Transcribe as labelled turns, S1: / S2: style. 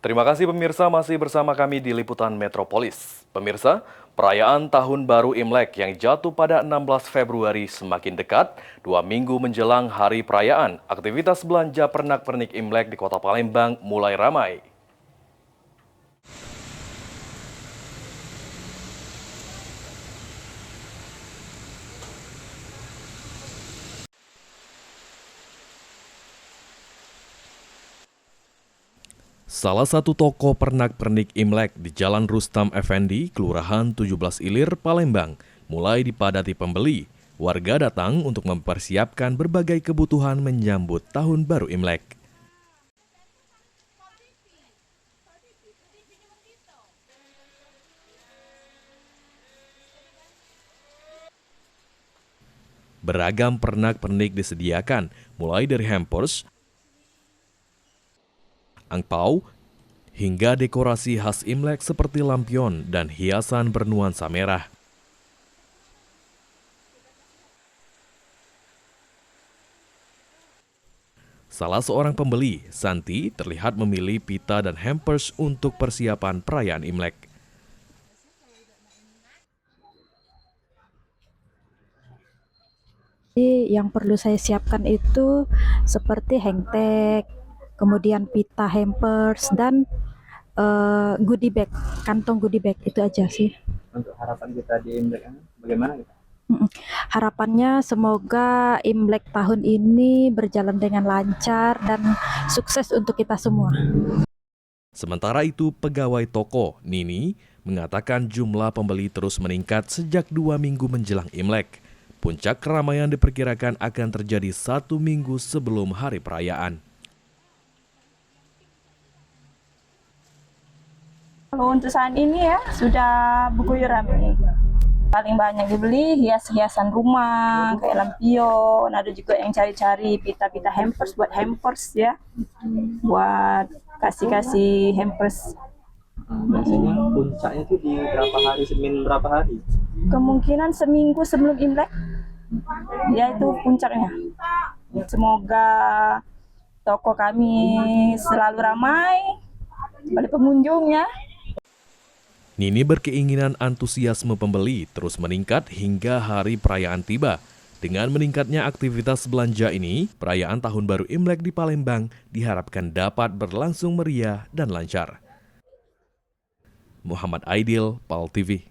S1: Terima kasih pemirsa masih bersama kami di Liputan Metropolis. Pemirsa, perayaan Tahun Baru Imlek yang jatuh pada 16 Februari semakin dekat. 2 minggu menjelang hari perayaan, aktivitas belanja pernak-pernik Imlek di Kota Palembang mulai ramai. Salah satu toko pernak-pernik Imlek di Jalan Rustam Effendi, Kelurahan 17 Ilir, Palembang, mulai dipadati pembeli. Warga datang untuk mempersiapkan berbagai kebutuhan menyambut Tahun Baru Imlek. Beragam pernak-pernik disediakan, mulai dari hampers, angpau, hingga dekorasi khas Imlek seperti lampion dan hiasan bernuansa merah. Salah seorang pembeli, Santi, terlihat memilih pita dan hampers untuk persiapan perayaan Imlek.
S2: Jadi yang perlu saya siapkan itu seperti hangtag, kemudian pita hampers dan goodie bag, kantong goodie bag itu aja sih.
S3: Untuk harapan kita di Imlek bagaimana kita?
S2: Harapannya semoga Imlek tahun ini berjalan dengan lancar dan sukses untuk kita semua.
S1: Sementara itu, pegawai toko, Nini, mengatakan jumlah pembeli terus meningkat sejak 2 minggu menjelang Imlek. Puncak keramaian diperkirakan akan terjadi 1 minggu sebelum hari perayaan.
S4: Kalau untuk saat ini ya sudah berguyur ramai. Paling banyak dibeli hias-hiasan rumah, kayak lampion, ada juga yang cari-cari pita-pita hampers buat hampers ya. Buat kasih-kasih hampers.
S3: Biasanya puncaknya itu di berapa hari, semin berapa hari?
S4: Kemungkinan seminggu sebelum Imlek, ya itu puncaknya. Semoga toko kami selalu ramai pada pengunjungnya.
S1: Nini berkeinginan antusiasme pembeli terus meningkat hingga hari perayaan tiba. Dengan meningkatnya aktivitas belanja ini, perayaan Tahun Baru Imlek di Palembang diharapkan dapat berlangsung meriah dan lancar. Muhammad Aidil, PAL TV.